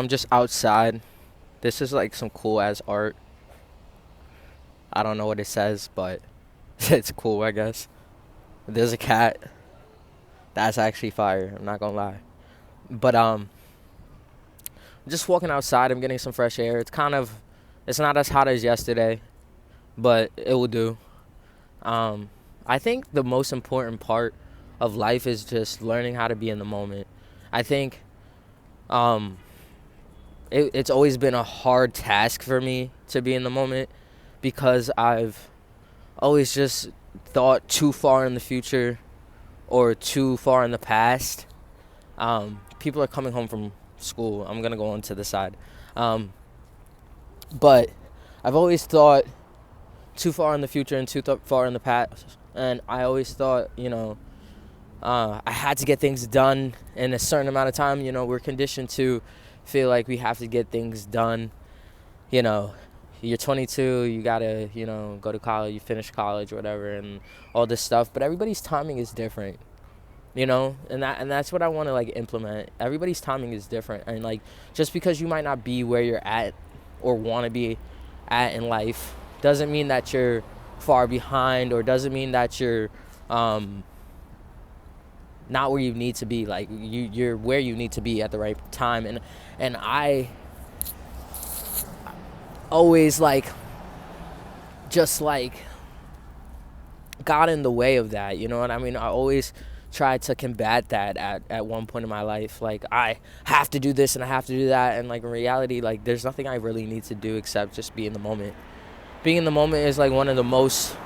I'm just outside. This is like some cool ass art. I don't know what it says, but it's cool, I guess. There's a cat. That's actually fire. I'm not gonna lie. But just walking outside. I'm getting some fresh air. It's not as hot as yesterday, but it will do. I think the most important part of life is just learning how to be in the moment. I think um, it's always been a hard task for me to be in the moment because I've always just thought too far in the future or too far in the past. People are coming home from school. I'm gonna go on to the side, but I've always thought too far in the future and far in the past, and I always thought, I had to get things done in a certain amount of time. We're conditioned to feel like we have to get things done. You know, you're 22, you gotta, go to college, you finish college or whatever, and all this stuff. But everybody's timing is different, and that's what I want to like implement. Everybody's timing is different, and like just because you might not be where you're at or want to be at in life doesn't mean that you're far behind, or doesn't mean that you're not where you need to be. Like you're where you need to be at the right time, and I always like just like got in the way of that. You know what I mean? I always tried to combat that at one point in my life. Like, I have to do this and I have to do that, and like in reality, like there's nothing I really need to do except just be in the moment. Being in the moment is like one of the most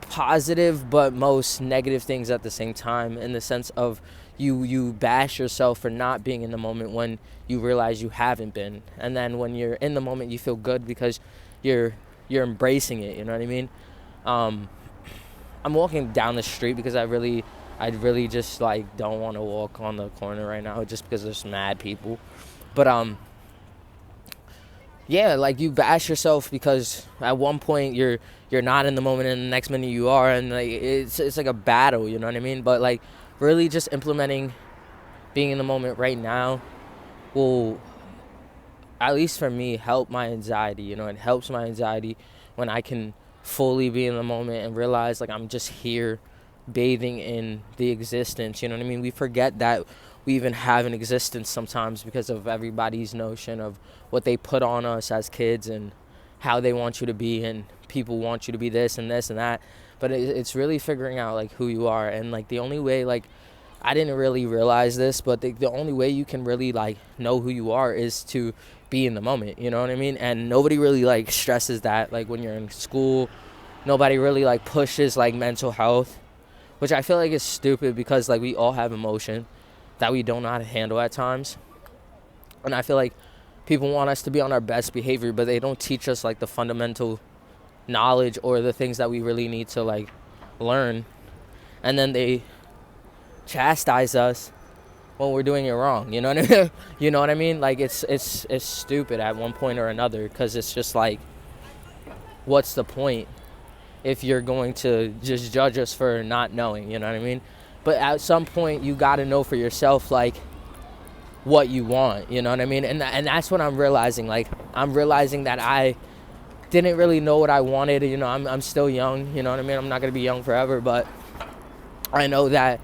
positive but most negative things at the same time, in the sense of you bash yourself for not being in the moment when you realize you haven't been, and then when you're in the moment you feel good because you're embracing it. You know what I mean? I'm walking down the street because I really just like don't want to walk on the corner right now just because there's mad people. But yeah, like you bash yourself because at one point you're not in the moment, and the next minute you are, and like it's like a battle. You know what I mean? But like really just implementing being in the moment right now will, at least for me, help my anxiety. It helps my anxiety when I can fully be in the moment and realize like I'm just here bathing in the existence. You know what I mean? We forget that we even have an existence sometimes because of everybody's notion of what they put on us as kids and how they want you to be, and people want you to be this and this and that. But it's really figuring out like who you are, and like the only way, like I didn't really realize this, but the only way you can really like know who you are is to be in the moment. You know what I mean? And nobody really like stresses that. Like when you're in school, nobody really like pushes like mental health, which I feel like is stupid because like we all have emotion that we don't know how to handle at times. And I feel like people want us to be on our best behavior, but they don't teach us like the fundamental knowledge or the things that we really need to like learn. And then they chastise us when we're doing it wrong. You know what I mean? You know what I mean? Like it's stupid at one point or another, because it's just like, what's the point if you're going to just judge us for not knowing? You know what I mean? But at some point you got to know for yourself like what you want. You know what I mean? And that's what I'm realizing. Like I'm realizing that I didn't really know what I wanted. I'm still young. You know what I mean? I'm not gonna be young forever, but I know that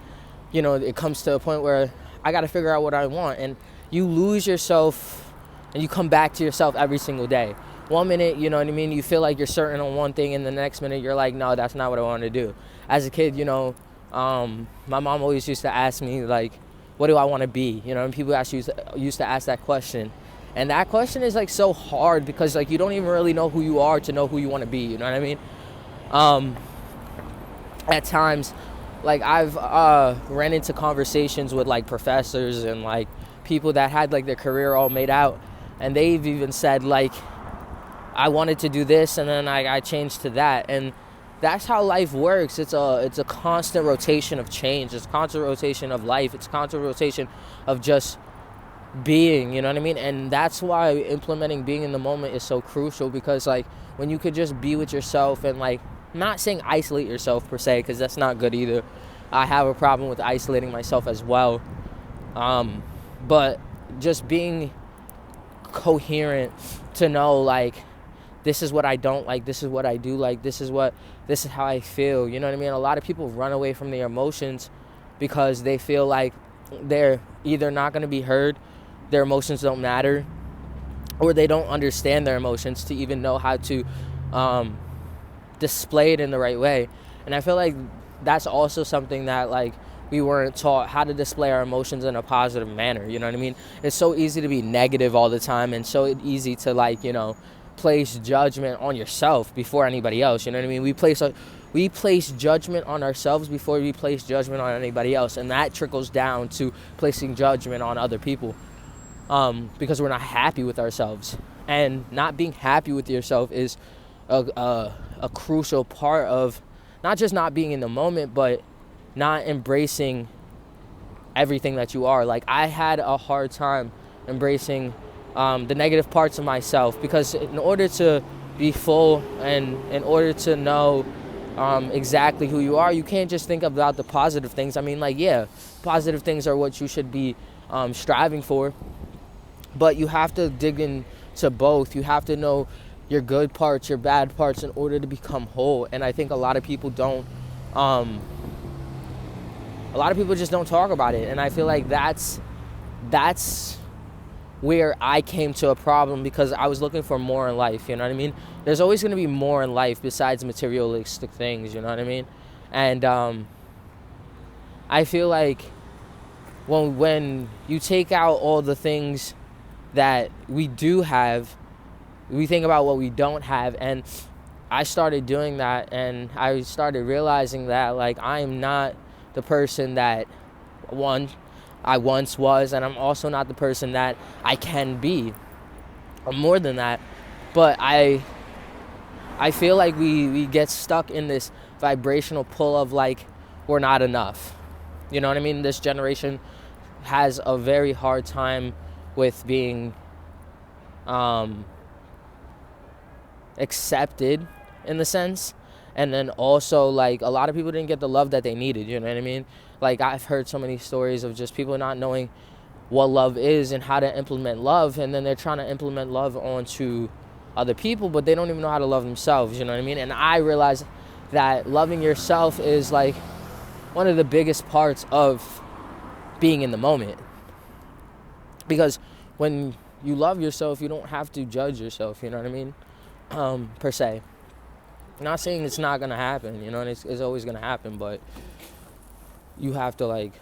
it comes to a point where I got to figure out what I want. And you lose yourself and you come back to yourself every single day. One minute, you know what I mean, you feel like you're certain on one thing, and the next minute you're like, no, that's not what I want to do. As a kid, my mom always used to ask me like, what do I want to be? And people used to ask that question. And that question is like so hard because like you don't even really know who you are to know who you want to be. You know what I mean? At times, like I've ran into conversations with like professors and like people that had like their career all made out, and they've even said like, I wanted to do this and then I changed to that. And that's how life works. It's a constant rotation of change. It's a constant rotation of life. It's a constant rotation of just being. You know what I mean? And that's why implementing being in the moment is so crucial, because like when you could just be with yourself and like, I'm not saying isolate yourself per se, because that's not good either. I have a problem with isolating myself as well. but just being coherent to know, like, this is what I don't like, this is what I do like, this is how I feel. You know what I mean? A lot of people run away from their emotions because they feel like they're either not going to be heard, their emotions don't matter, or they don't understand their emotions to even know how to display it in the right way. And I feel like that's also something that, like, we weren't taught, how to display our emotions in a positive manner. You know what I mean? It's so easy to be negative all the time, and so easy to, like, you know, place judgment on yourself before anybody else. You know what I mean? We place judgment on ourselves before we place judgment on anybody else, and that trickles down to placing judgment on other people, because we're not happy with ourselves. And not being happy with yourself is a crucial part of not just not being in the moment, but not embracing everything that you are. Like, I had a hard time embracing the negative parts of myself, because in order to be full and in order to know exactly who you are, you can't just think about the positive things. I mean, like, yeah, positive things are what you should be striving for, but you have to dig into both. You have to know your good parts, your bad parts, in order to become whole. And I think a lot of people just don't talk about it. And I feel like that's where I came to a problem, because I was looking for more in life. You know what I mean? There's always going to be more in life besides materialistic things. You know what I mean? And I feel like when you take out all the things that we do have, we think about what we don't have. And I started doing that, and I started realizing that, like, I am not the person that I once was, and I'm also not the person that I can be, or more than that. But I feel like we get stuck in this vibrational pull of, like, we're not enough. You know what I mean? This generation has a very hard time with being accepted, in the sense. And then also, like, a lot of people didn't get the love that they needed. You know what I mean? Like, I've heard so many stories of just people not knowing what love is and how to implement love, and then they're trying to implement love onto other people, but they don't even know how to love themselves. You know what I mean? And I realized that loving yourself is, like, one of the biggest parts of being in the moment, because when you love yourself, you don't have to judge yourself. You know what I mean? Per se. I'm not saying it's not gonna happen, you know, and it's always gonna happen, but you have to, like,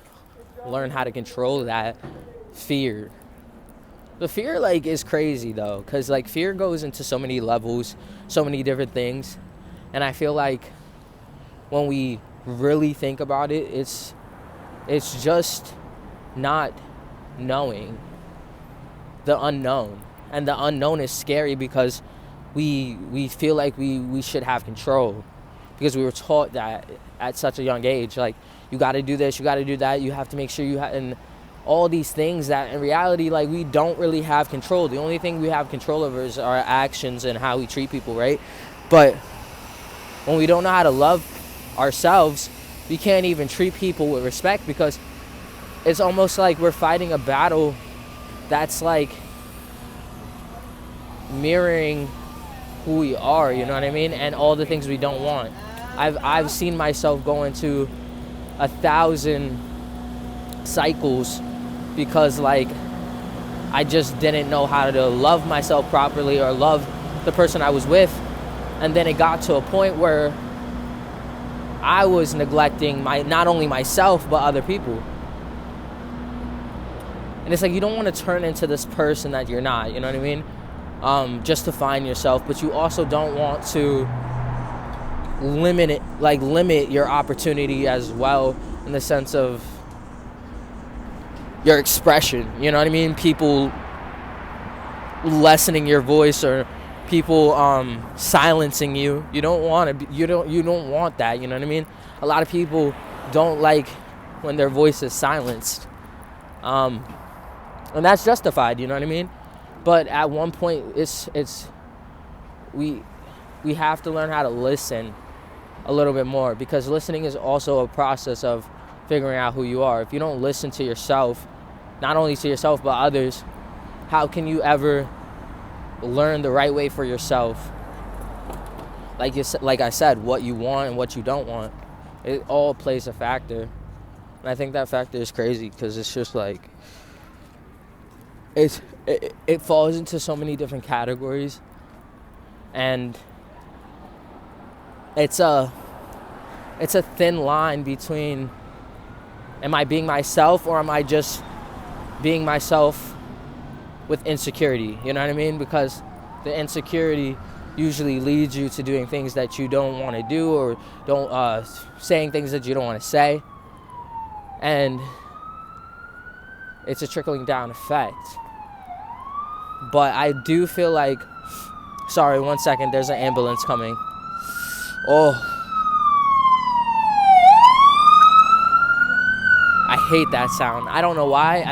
learn how to control that fear. The fear, like, is crazy though, because, like, fear goes into so many levels, so many different things, and I feel like when we really think about it, it's just not knowing the unknown. And the unknown is scary because we feel like we should have control, because we were taught that at such a young age. Like, you got to do this, you got to do that, you have to make sure you have, and all these things that in reality, like, we don't really have control. The only thing we have control over is our actions and how we treat people, right? But when we don't know how to love ourselves, we can't even treat people with respect, because it's almost like we're fighting a battle that's, like, mirroring who we are, you know what I mean? And all the things we don't want. I've seen myself go into 1,000 cycles because, like, I just didn't know how to love myself properly or love the person I was with. And then it got to a point where I was neglecting not only myself but other people. And it's like, you don't want to turn into this person that you're not, you know what I mean? Just to find yourself, but you also don't want to limit your opportunity as well, in the sense of your expression, you know what I mean? People lessening your voice, or people silencing you. You don't want to you don't want that, you know what I mean? A lot of people don't like when their voice is silenced, and that's justified, you know what I mean? But at one point, we have to learn how to listen a little bit more, because listening is also a process of figuring out who you are. If you don't listen to yourself, not only to yourself but others, how can you ever learn the right way for yourself? Like I said, what you want and what you don't want, it all plays a factor. And I think that factor is crazy because it's just like, it falls into so many different categories, and it's a thin line between, am I being myself or am I just being myself with insecurity? You know what I mean? Because the insecurity usually leads you to doing things that you don't want to do, or saying things that you don't want to say, and it's a trickling down effect. But I do feel like, sorry, 1 second, there's an ambulance coming. Oh, I hate that sound. I don't know why,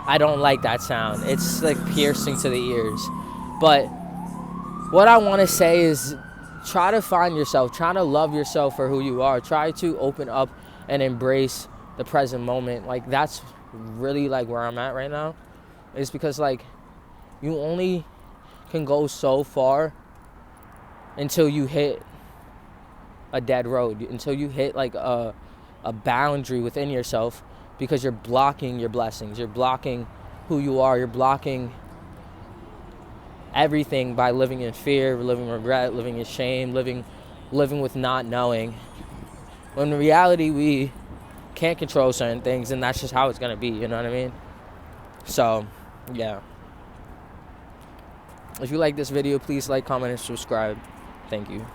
I don't like that sound. It's like piercing to the ears. But what I want to say is, try to find yourself, try to love yourself for who you are. Try to open up and embrace the present moment. Like, that's really like where I'm at right now. It's because like, you only can go so far until you hit a dead road, until you hit like a boundary within yourself, because you're blocking your blessings, you're blocking who you are, you're blocking everything by living in fear, living in regret, living in shame, living with not knowing. When in reality, we can't control certain things, and that's just how it's gonna be, you know what I mean? So, yeah. If you like this video, please like, comment, and subscribe. Thank you.